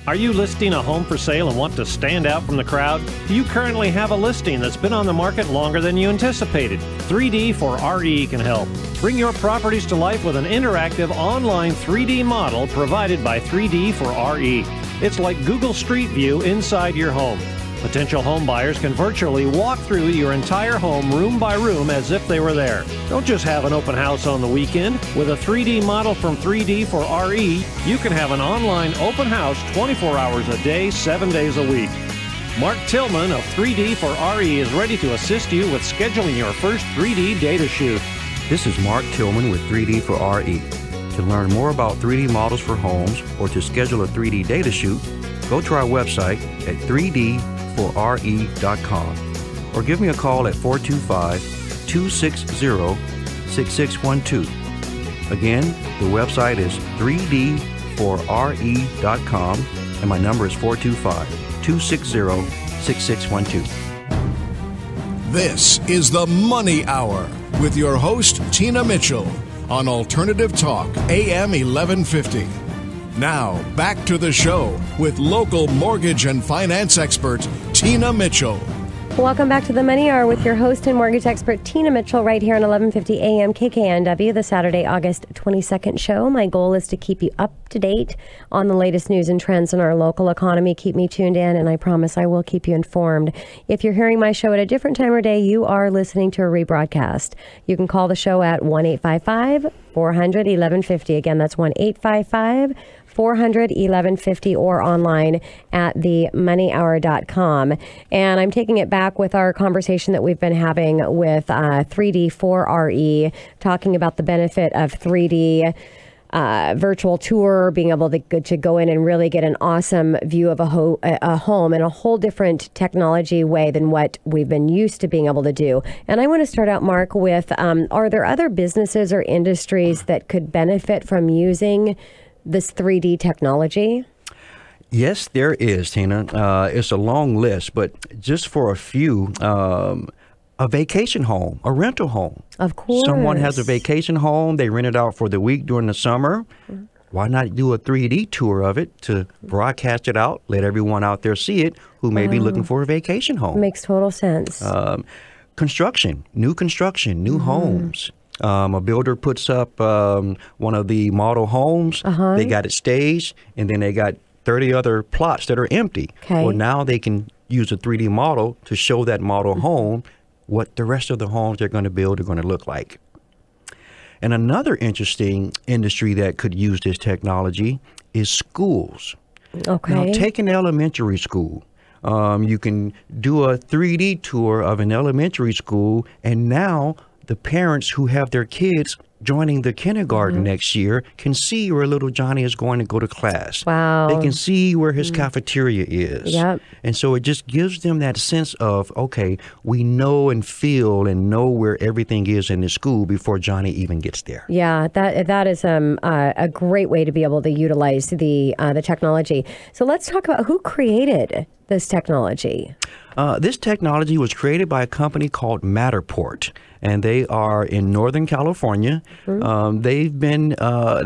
Are you listing a home for sale and want to stand out from the crowd? Do you currently have a listing that's been on the market longer than you anticipated? 3D4RE can help. Bring your properties to life with an interactive online 3D model provided by 3D4RE. It's like Google Street View inside your home. Potential home buyers can virtually walk through your entire home room by room as if they were there. Don't just have an open house on the weekend. With a 3D model from 3D4RE, you can have an online open house 24 hours a day, 7 days a week. Mark Tillman of 3D4RE is ready to assist you with scheduling your first 3D data shoot. This is Mark Tillman with 3D4RE. To learn more about 3D models for homes or to schedule a 3D data shoot, go to our website at 3D4RE.com or give me a call at 425-260-6612. Again, the website is 3D4RE.com and my number is 425-260-6612. This is the Money Hour with your host, Tina Mitchell, on Alternative Talk, AM 1150. Now, back to the show with local mortgage and finance expert, Tina Mitchell. Welcome back to the Money Hour with your host and mortgage expert, Tina Mitchell, right here on 1150 AM KKNW, the Saturday, August 22nd show. My goal is to keep you up to date on the latest news and trends in our local economy. Keep me tuned in, and I promise I will keep you informed. If you're hearing my show at a different time of day, you are listening to a rebroadcast. You can call the show at 1-855 855-400-1150. Again, that's 1-855-400-1150 or online at themoneyhour.com. And I'm taking it back with our conversation that we've been having with 3D4RE, talking about the benefit of 3D virtual tour, being able to go in and really get an awesome view of a home in a whole different technology way than what we've been used to being able to do. And I want to start out, Mark, with are there other businesses or industries that could benefit from using this 3D technology? Yes, there is, Tina. It's a long list, but just for a few, a vacation home, a rental home. Of course. Someone has a vacation home, they rent it out for the week during the summer. Why not do a 3D tour of it to broadcast it out, let everyone out there see it who may be looking for a vacation home? Makes total sense. Construction, new homes. A builder puts up one of the model homes. They got it staged, and then they got 30 other plots that are empty. Okay. Well, now they can use a 3D model to show that model home what the rest of the homes they're going to build are going to look like. And another interesting industry that could use this technology is schools. Okay. Now, take an elementary school. You can do a 3D tour of an elementary school, and now the parents who have their kids joining the kindergarten next year can see where little Johnny is going to go to class. Wow. They can see where his cafeteria is. Yep. And so it just gives them that sense of, okay, we know and feel and know where everything is in the school before Johnny even gets there. Yeah, that is a great way to be able to utilize the technology. So let's talk about who created this technology. This technology was created by a company called Matterport, and they are in Northern California. They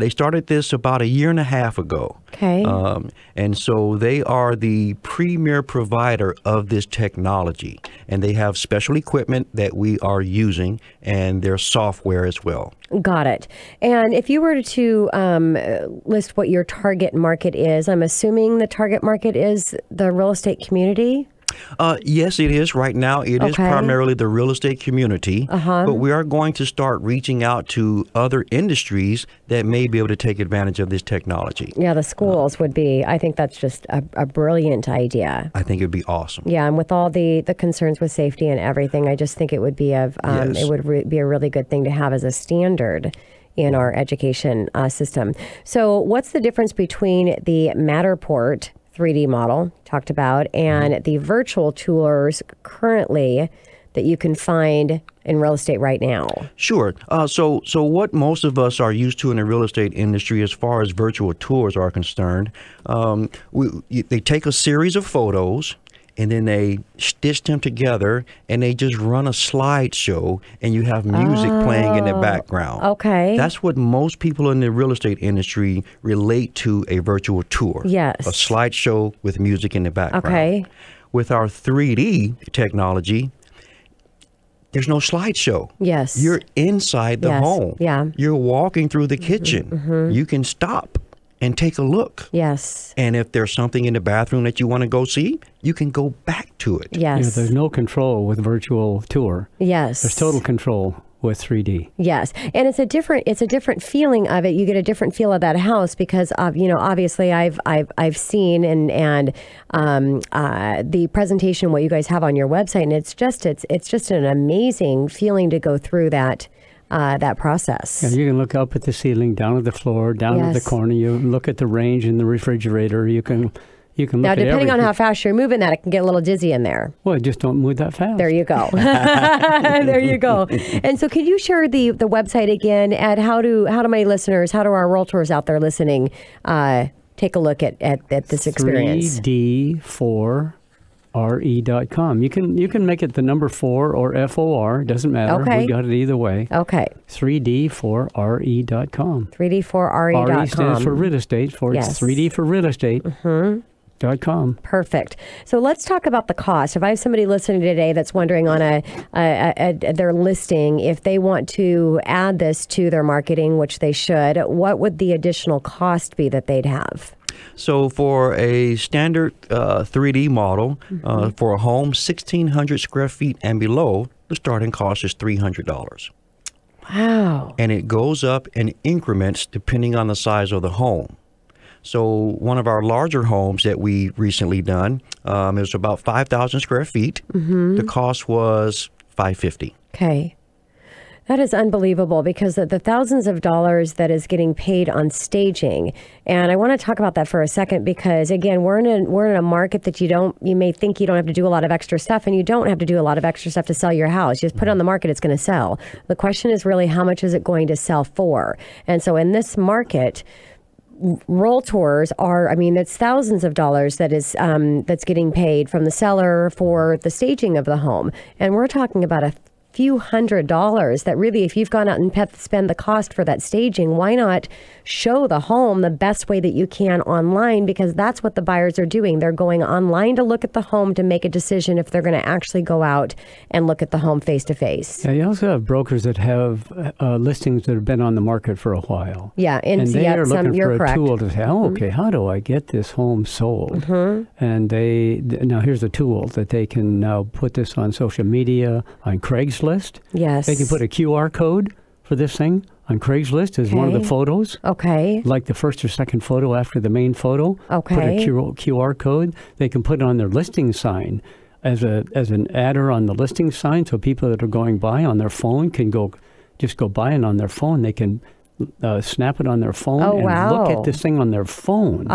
started this about a year and a half ago. Okay. And so they are the premier provider of this technology, and they have special equipment that we are using and their software as well. Got it. And if you were to list what your target market is, I'm assuming the target market is the real estate community? Yes, it is. Right now, it is primarily the real estate community, but we are going to start reaching out to other industries that may be able to take advantage of this technology. Yeah, the schools would be, I think that's just a brilliant idea. I think it would be awesome. Yeah, and with all the concerns with safety and everything, I just think it would be it would be a really good thing to have as a standard in our education system. So what's the difference between the Matterport 3D model talked about and the virtual tours currently that you can find in real estate right now? Sure. So what most of us are used to in the real estate industry as far as virtual tours are concerned, they take a series of photos and then they stitch them together and they just run a slideshow and you have music playing in the background. Okay. That's what most people in the real estate industry relate to a virtual tour. Yes. A slideshow with music in the background. Okay. With our 3D technology, there's no slideshow. Yes. You're inside the home. Yeah. You're walking through the kitchen. You can stop and take a look. Yes. And if there's something in the bathroom that you want to go see, you can go back to it. Yes. Yeah, there's no control with virtual tour. Yes. There's total control with 3D. Yes. And it's a different feeling of it. You get a different feel of that house because of, obviously I've seen and the presentation, what you guys have on your website, and it's just an amazing feeling to go through that process. Yeah, you can look up at the ceiling, down at the floor, down at the corner. You look at the range in the refrigerator. You can look now, at depending everything. on how fast you're moving that, it can get a little dizzy in there. Well, just don't move that fast. There you go. There you go. And so can you share the website again? And how do my listeners, how do our realtors out there listening take a look at this experience? 3D4RE.com. You can make it the number 4 or FOR. Doesn't matter. Okay. We got it either way. Okay. 3D4RE.com. 3D4RE.com. RE stands for real estate. It's 3D for real estate. .com. Perfect. So let's talk about the cost. If I have somebody listening today that's wondering on their listing, if they want to add this to their marketing, which they should, what would the additional cost be that they'd have? So for a standard 3D model for a home 1,600 square feet and below, the starting cost is $300. Wow. And it goes up in increments depending on the size of the home. So one of our larger homes that we recently done, it was about 5,000 square feet. Mm-hmm. The cost was $550. Okay. That is unbelievable, because the thousands of dollars that is getting paid on staging. And I want to talk about that for a second, because again, we're in a market that you may think you don't have to do a lot of extra stuff, and you don't have to do a lot of extra stuff to sell your house. You just put it on the market, it's going to sell. The question is really, how much is it going to sell for? And so in this market, realtors are, it's thousands of dollars that is that's getting paid from the seller for the staging of the home. And we're talking about a few $100s that really, if you've gone out and spend the cost for that staging, why not show the home the best way that you can online? Because that's what the buyers are doing. They're going online to look at the home to make a decision if they're going to actually go out and look at the home face to face. Yeah, you also have brokers that have listings that have been on the market for a while. Yeah, and they are looking for correct. a tool to say, okay, how do I get this home sold? Mm-hmm. And now here's a tool that they can now put this on social media, on Craigslist. Yes. They can put a QR code for this thing on Craigslist as one of the photos. Okay. Like the first or second photo after the main photo. Okay. Put a QR code. They can put it on their listing sign as an adder on the listing sign, so people that are going by on their phone can just go by, and on their phone they can snap it on their phone look at this thing on their phone.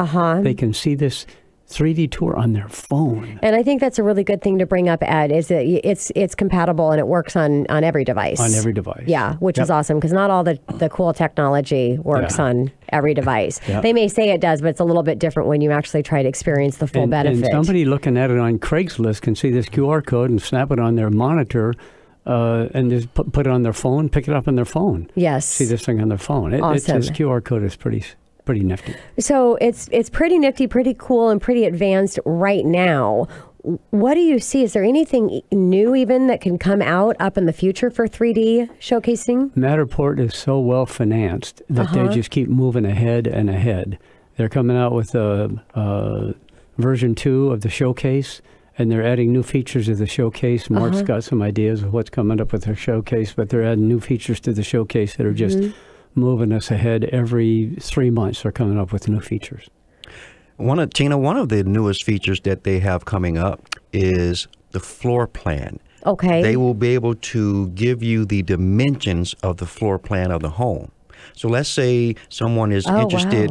They can see this 3D tour on their phone. And I think that's a really good thing to bring up, Ed, is that it's compatible and it works on every device. On every device. Yeah, which is awesome, because not all the cool technology works on every device. They may say it does, but it's a little bit different when you actually try to experience the full benefit. And somebody looking at it on Craigslist can see this QR code and snap it on their monitor and just put it on their phone, pick it up on their phone. Yes. See this thing on their phone. Awesome. This QR code is pretty nifty. So it's pretty nifty, pretty cool, and pretty advanced right now. What do you see? Is there anything new even that can come out up in the future for 3D showcasing? Matterport is so well financed that they just keep moving ahead and ahead. They're coming out with version 2 of the showcase, and they're adding new features to the showcase. Mark's got some ideas of what's coming up with their showcase, but they're adding new features to the showcase that are just moving us ahead. Every 3 months they're coming up with new features. Tina, one of the newest features that they have coming up is the floor plan. Okay. They will be able to give you the dimensions of the floor plan of the home. So let's say someone is interested,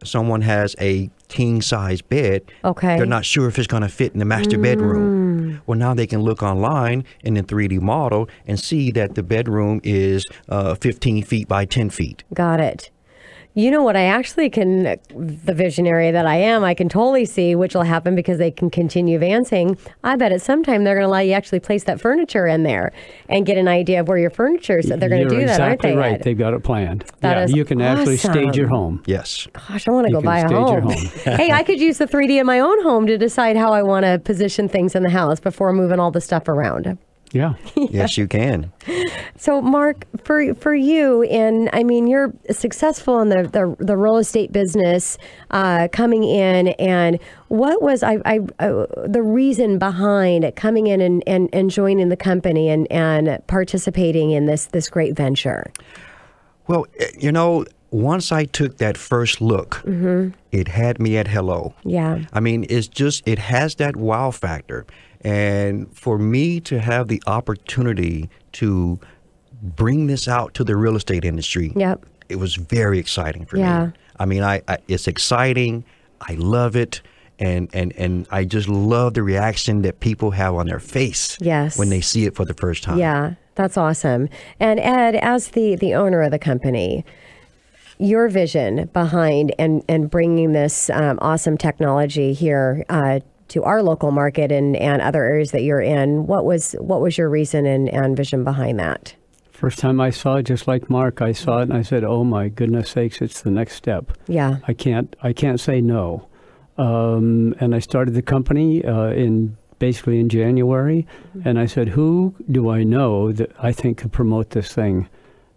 someone has a king size bed. Okay. They're not sure if it's going to fit in the master bedroom. Well, now they can look online in the 3D model and see that the bedroom is 15 feet by 10 feet. Got it. You know what, I actually can, the visionary that I am, I can totally see which will happen because they can continue advancing. I bet at some time they're going to allow you actually place that furniture in there and get an idea of where your furniture is. So they're going to do that, aren't they? You're exactly right. Ed? They've got it planned. That is you can actually stage your home. Yes. Gosh, I want to go buy a stage home. your home. Hey, I could use the 3D in my own home to decide how I want to position things in the house before moving all the stuff around. Yeah. Yes, you can. So, Mark, for you, and I mean, you're successful in the real estate business, coming in, and what was the reason behind coming in and joining the company and participating in this great venture? Well, you know, once I took that first look, it had me at hello. Yeah. I mean, it has that wow factor. And for me to have the opportunity to bring this out to the real estate industry, it was very exciting for me. I mean, it's exciting. I love it. And I just love the reaction that people have on their face when they see it for the first time. Yeah, that's awesome. And Ed, as the owner of the company, your vision behind and bringing this awesome technology here to our local market and other areas that you're in, what was your reason and vision behind that? First time I saw it, just like Mark, I saw it and I said, "Oh my goodness sakes, it's the next step." Yeah, I can't say no. And I started the company basically in January, and I said, "Who do I know that I think could promote this thing?"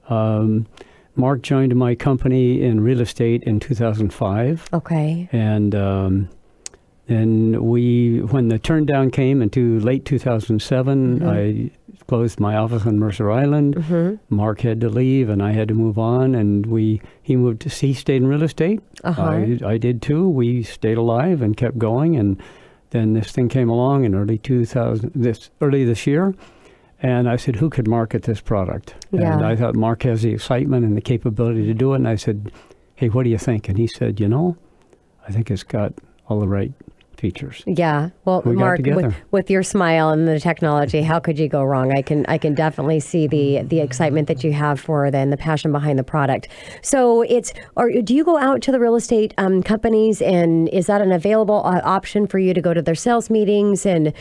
Mark joined my company in real estate in 2005. Okay, and when the turn down came into late 2007, I closed my office on Mercer Island. Mm-hmm. Mark had to leave, and I had to move on. And he stayed in real estate. Uh-huh. I did too. We stayed alive and kept going. And then this thing came along in early this year. And I said, who could market this product? Yeah. And I thought Mark has the excitement and the capability to do it. And I said, hey, what do you think? And he said, I think it's got all the right features. Yeah. Well, Mark, with your smile and the technology, how could you go wrong? I can definitely see the excitement that you have for it and the passion behind the product. So do you go out to the real estate companies, and is that an available option for you to go to their sales meetings and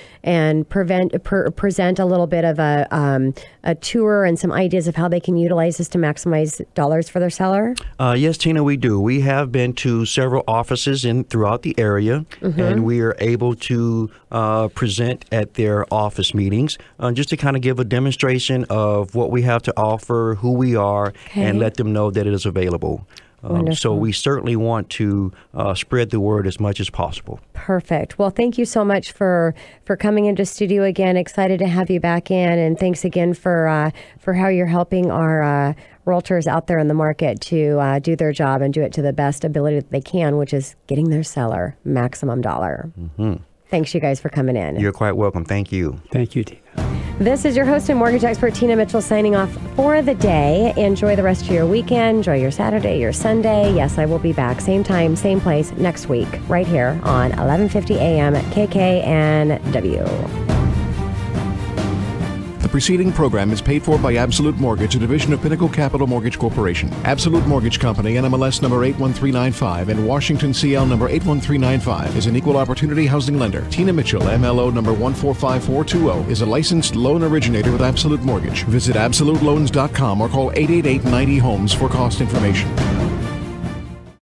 present a little bit of a tour and some ideas of how they can utilize this to maximize dollars for their seller? Yes, Tina, we do. We have been to several offices throughout the area, mm-hmm. and we are able to present at their office meetings just to kind of give a demonstration of what we have to offer, who we are, and let them know that it is available. So we certainly want to spread the word as much as possible. Perfect. Well, thank you so much for coming into studio again. Excited to have you back in, and thanks again for how you're helping our realtors out there in the market to do their job and do it to the best ability that they can, which is getting their seller maximum dollar. Mm-hmm. Thanks, you guys, for coming in. You're quite welcome. Thank you. Thank you, Tina. This is your host and mortgage expert, Tina Mitchell, signing off for the day. Enjoy the rest of your weekend. Enjoy your Saturday, your Sunday. Yes, I will be back same time, same place next week, right here on 1150 AM KKNW. The preceding program is paid for by Absolute Mortgage, a division of Pinnacle Capital Mortgage Corporation. Absolute Mortgage Company, NMLS number 81395 and Washington CL number 81395 is an equal opportunity housing lender. Tina Mitchell, MLO number 145420, is a licensed loan originator with Absolute Mortgage. Visit absoluteloans.com or call 888-90-HOMES for cost information.